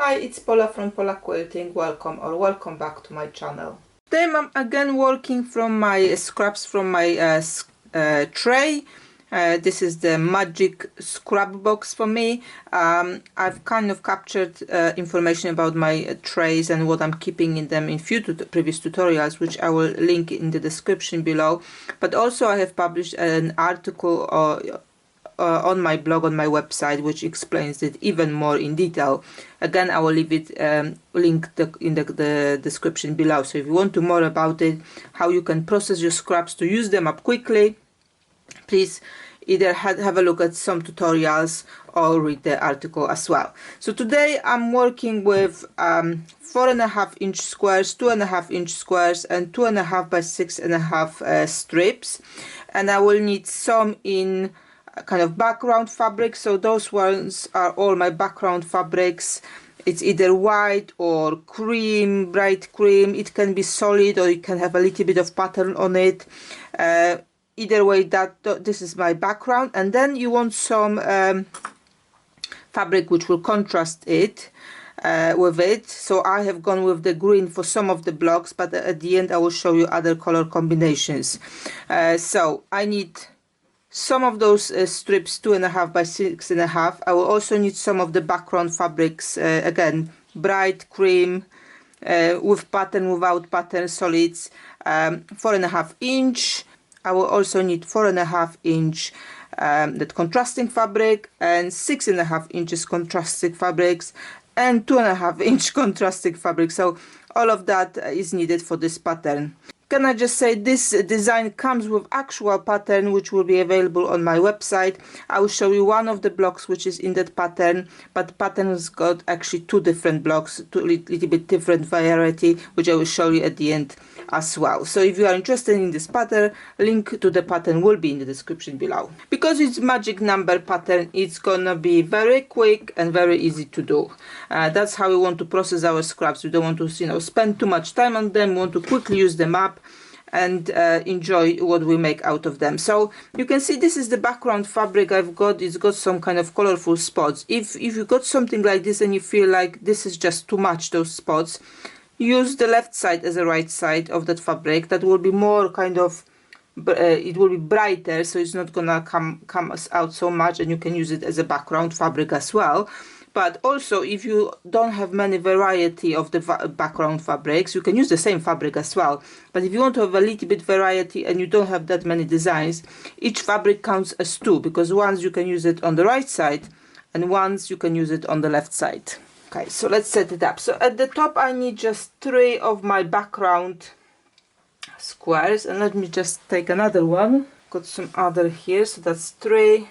Hi, it's Paula from Pola Quilting. Welcome back to my channel. Today I'm again working from my scraps from my tray. This is the magic scrap box for me. I've kind of captured information about my trays and what I'm keeping in them in few previous tutorials, which I will link in the description below. But also I have published an article on my blog, on my website, which explains it even more in detail. Again, I will leave it linked in the description below. So if you want to more about it, how you can process your scraps to use them up quickly, please either have a look at some tutorials or read the article as well. So today I'm working with 4.5 inch squares, 2.5 inch squares, and 2.5 by 6.5 strips, and I will need some in kind of background fabric. So those ones are all my background fabrics. It's either white or cream, bright cream. It can be solid or it can have a little bit of pattern on it. Either way, this is my background. And then you want some fabric which will contrast it with it. So I have gone with the green for some of the blocks, but at the end I will show you other color combinations. So I need some of those strips, 2.5 by 6.5. I will also need some of the background fabrics, again bright cream, with pattern, without pattern, solids. 4.5 inch. I will also need 4.5 inch that contrasting fabric, and 6.5 inches contrasting fabrics, and 2.5 inch contrasting fabric. So all of that is needed for this pattern. Can I just say this design comes with actual pattern which will be available on my website. I will show you one of the blocks which is in that pattern, but the pattern has got actually two different blocks, little bit different variety, which I will show you at the end as well. So if you are interested in this pattern, link to the pattern will be in the description below. Because it's magic number pattern, it's gonna be very quick and very easy to do. That's how we want to process our scraps. We don't want to spend too much time on them. We want to quickly use them up and enjoy what we make out of them. So you can see this is the background fabric I've got. It's got some kind of colorful spots. If you got something like this and you feel like this is just too much, those spots, use the left side as a right side of that fabric. That will be more kind of it will be brighter, so it's not gonna come out so much, and you can use it as a background fabric as well. But also, if you don't have many variety of the background fabrics, you can use the same fabric as well. But if you want to have a little bit variety and you don't have that many designs, each fabric counts as two, because once you can use it on the right side and once you can use it on the left side. Okay, so let's set it up. So at the top I need just 3 of my background squares, and let me just take another one. Got some other here, so that's 3.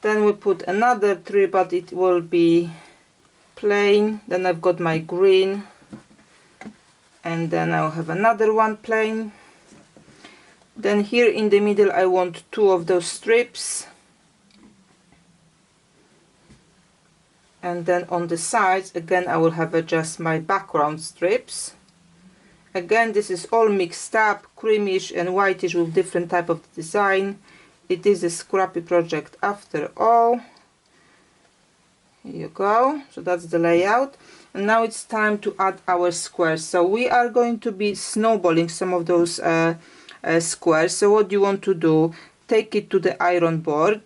Then we put another 3, but it will be plain. Then I've got my green, and then I'll have another one plain. Then here in the middle I want 2 of those strips, and then on the sides again I will have just my background strips. Again, this is all mixed up, creamish and whitish with different type of design. It is a scrappy project after all. Here you go. So that's the layout. And now it's time to add our squares. So we are going to be snowballing some of those squares. So what you want to do, take it to the iron board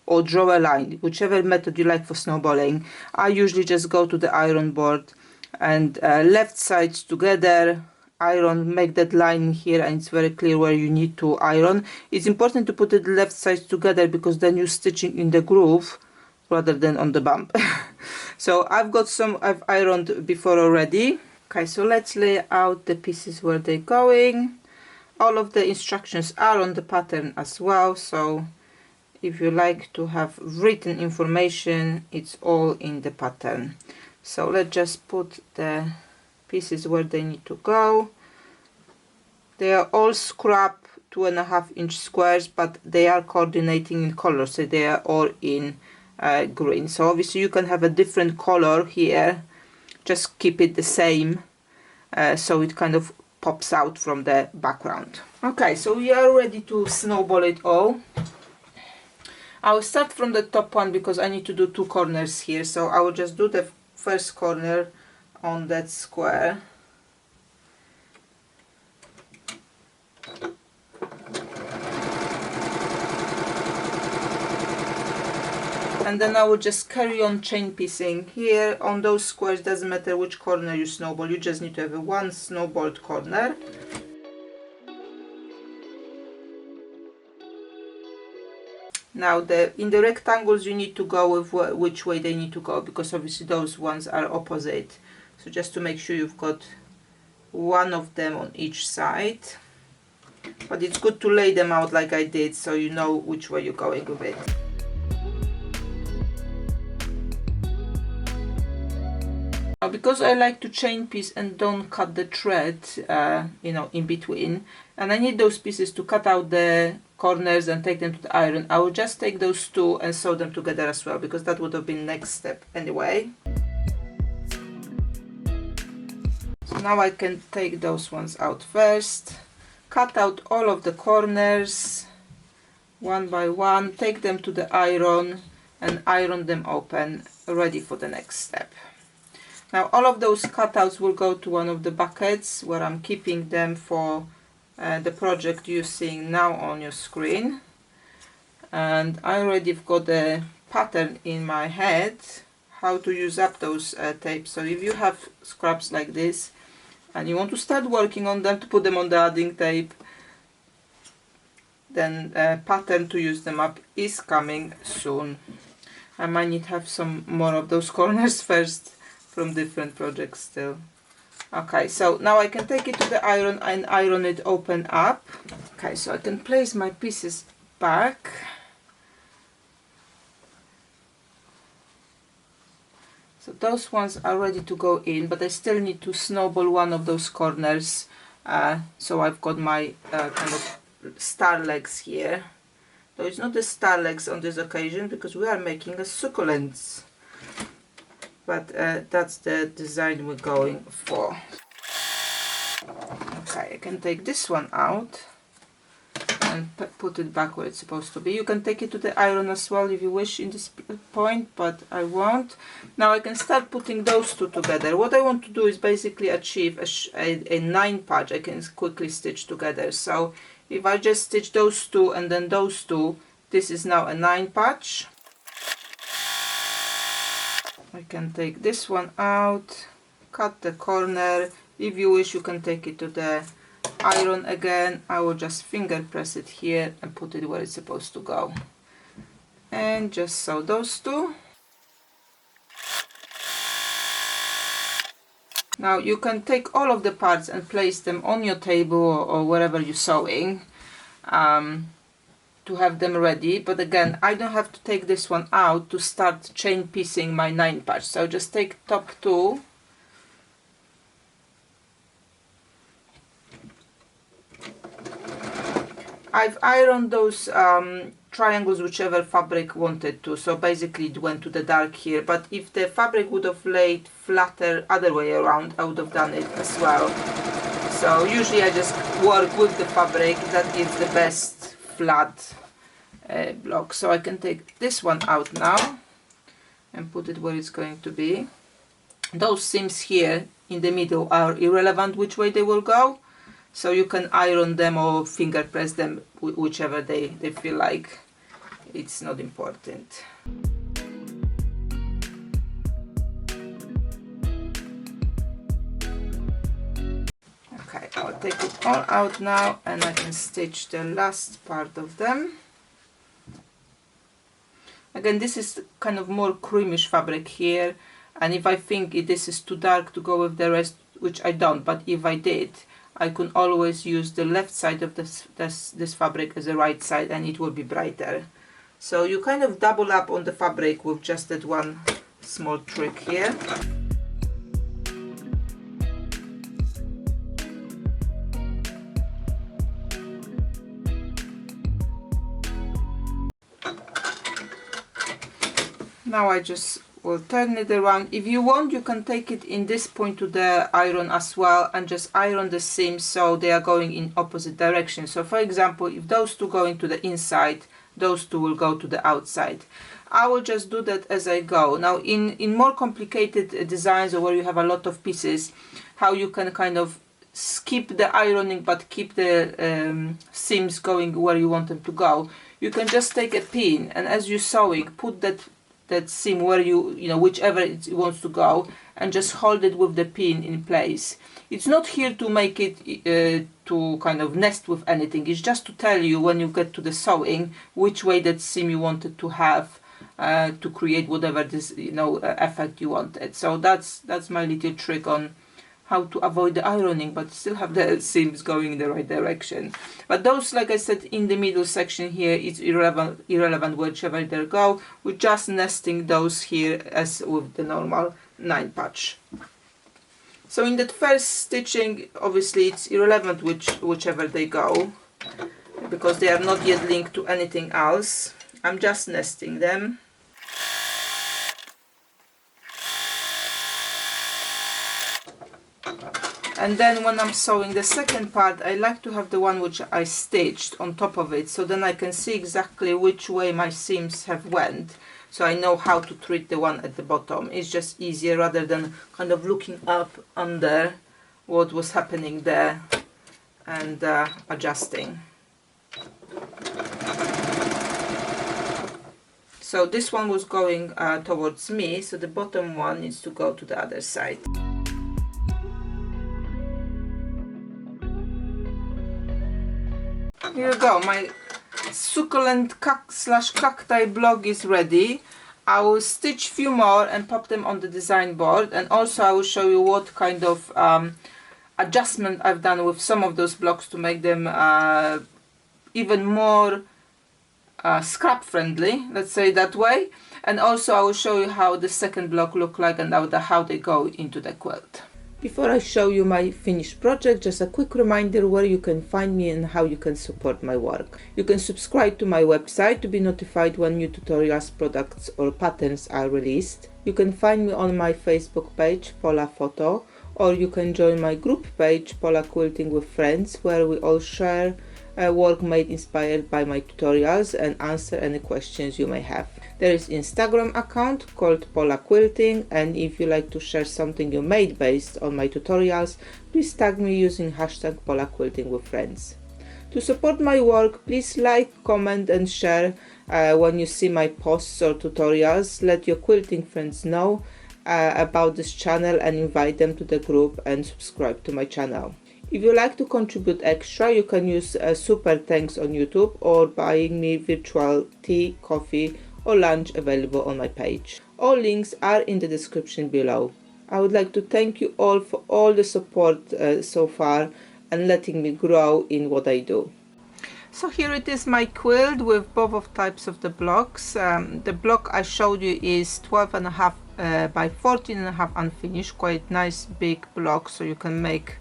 or draw a line, whichever method you like for snowballing. I usually just go to the iron board and left sides together, iron, make that line here, and it's very clear where you need to iron. It's important to put the left sides together because then you're stitching in the groove rather than on the bump. So I've got some I've ironed before already. Okay, so let's lay out the pieces where they're going. All of the instructions are on the pattern as well, so if you like to have written information, it's all in the pattern. So let's just put the pieces where they need to go. They are all scrap 2.5 inch squares, but they are coordinating in color, so they are all in green. So obviously you can have a different color here, just keep it the same, so it kind of pops out from the background. Okay, so we are ready to snowball it all. I will start from the top one because I need to do 2 corners here, so I will just do the first corner on that square. And then I will just carry on chain piecing here on those squares. Doesn't matter which corner you snowball, you just need to have one snowballed corner. Now in the rectangles you need to go with which way they need to go, because obviously those ones are opposite. So just to make sure you've got one of them on each side. But it's good to lay them out like I did, so you know which way you're going with it. Now, because I like to chain piece and don't cut the thread, you know, in between, and I need those pieces to cut out the corners and take them to the iron, I will just take those two and sew them together as well, because that would have been next step anyway. So now I can take those ones out first, cut out all of the corners one by one, take them to the iron and iron them open, ready for the next step. Now all of those cutouts will go to one of the buckets where I'm keeping them for the project you're seeing now on your screen. And I already got the pattern in my head how to use up those tapes. So if you have scraps like this and you want to start working on them to put them on the adding tape, then pattern to use them up is coming soon. I might need to have some more of those corners first from different projects still. Okay, so now I can take it to the iron and iron it open up. Okay, so I can place my pieces back. So those ones are ready to go in, but I still need to snowball one of those corners. So I've got my kind of star legs here. Though it's not the star legs on this occasion because we are making a succulents. But that's the design we're going for. Okay, I can take this one out and put it back where it's supposed to be. You can take it to the iron as well if you wish in this point, but I won't. Now I can start putting those two together. What I want to do is basically achieve a 9 patch I can quickly stitch together. So if I just stitch those two and then those two, this is now a 9 patch. I can take this one out, cut the corner. If you wish, you can take it to the iron again. I will just finger press it here and put it where it's supposed to go. And just sew those two. Now you can take all of the parts and place them on your table or wherever you're sewing. To have them ready, but again I don't have to take this one out to start chain piecing my 9 patch. So just take top 2 I've ironed those triangles whichever fabric wanted to, so basically it went to the dark here, but if the fabric would have laid flatter other way around I would have done it as well. So usually I just work with the fabric, that gives the best flat block. So I can take this one out now and put it where it's going to be. Those seams here in the middle are irrelevant which way they will go, so you can iron them or finger press them whichever they feel like. It's not important. Okay, I'll take it all out now and I can stitch the last part of them. Again, this is kind of more creamish fabric here, and if I think this is too dark to go with the rest, which I don't, but if I did, I could always use the left side of this fabric as the right side and it will be brighter. So you kind of double up on the fabric with just that one small trick here. Now I just will turn it around. If you want, you can take it in this point to the iron as well and just iron the seams so they are going in opposite direction. So for example, if those two go into the inside, those two will go to the outside. I will just do that as I go. Now in more complicated designs, or where you have a lot of pieces, how you can kind of skip the ironing but keep the seams going where you want them to go, you can just take a pin, and as you're sewing, put that seam where you know, whichever it wants to go, and just hold it with the pin in place. It's not here to make it to kind of nest with anything. It's just to tell you when you get to the sewing which way that seam you wanted to have to create whatever this, you know, effect you wanted. So that's my little trick on how to avoid the ironing but still have the seams going in the right direction. But those, like I said, in the middle section here, it's irrelevant whichever they go. We're just nesting those here as with the normal 9 patch. So in that first stitching, obviously it's irrelevant whichever they go, because they are not yet linked to anything else. I'm just nesting them. And then when I'm sewing the second part, I like to have the one which I stitched on top of it, so then I can see exactly which way my seams have went, so I know how to treat the one at the bottom. It's just easier rather than kind of looking up under what was happening there and adjusting. So this one was going towards me, so the bottom one needs to go to the other side. Here we go, my succulent cacti block is ready. I will stitch few more and pop them on the design board, and also I will show you what kind of adjustment I've done with some of those blocks to make them even more scrap friendly, let's say that way. And also I will show you how the second block look like and how they go into the quilt. Before I show you my finished project, just a quick reminder where you can find me and how you can support my work. You can subscribe to my website to be notified when new tutorials, products or patterns are released. You can find me on my Facebook page, Pola Photo, or you can join my group page, Pola Quilting with Friends, where we all share work made inspired by my tutorials and answer any questions you may have. There is Instagram account called Pola Quilting, and if you like to share something you made based on my tutorials, please tag me using hashtag Pola Quilting with Friends. To support my work, please like, comment and share when you see my posts or tutorials. Let your quilting friends know about this channel and invite them to the group and subscribe to my channel. If you like to contribute extra, you can use super thanks on YouTube or buying me virtual tea, coffee or lunch available on my page. All links are in the description below. I would like to thank you all for all the support so far and letting me grow in what I do. So here it is, my quilt with both of types of the blocks. The block I showed you is 12.5 by 14.5 unfinished, quite nice big block, so you can make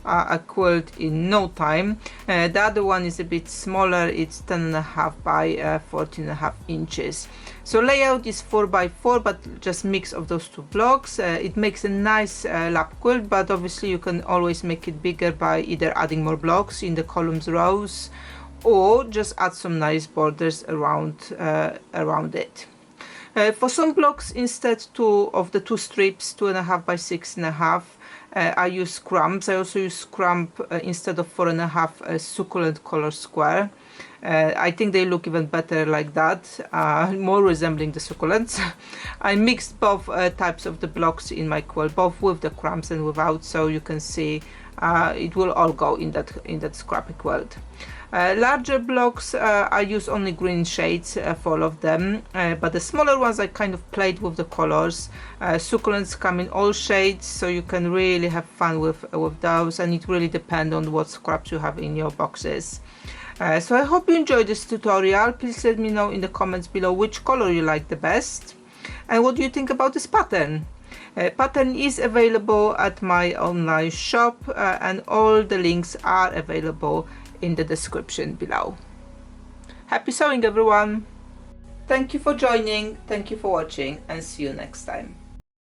a quilt in no time. The other one is a bit smaller, it's 10.5 by 14.5 inches. So layout is 4 by 4, but just mix of those two blocks. It makes a nice lap quilt, but obviously you can always make it bigger by either adding more blocks in the columns rows or just add some nice borders around it. For some blocks, instead of the two strips, 2.5 by 6.5, I use crumbs. I also use crumb instead of 4.5 succulent color square. I think they look even better like that, more resembling the succulents. I mixed both types of the blocks in my quilt, both with the crumbs and without, so you can see it will all go in that scrappy quilt. Larger blocks, I use only green shades for all of them, but the smaller ones I kind of played with the colors. Succulents come in all shades, so you can really have fun with those, and it really depends on what scraps you have in your boxes. So I hope you enjoyed this tutorial. Please let me know in the comments below which color you like the best and what do you think about this pattern. Pattern is available at my online shop, and all the links are available in the description below. Happy sewing, everyone! Thank you for joining, thank you for watching, and see you next time.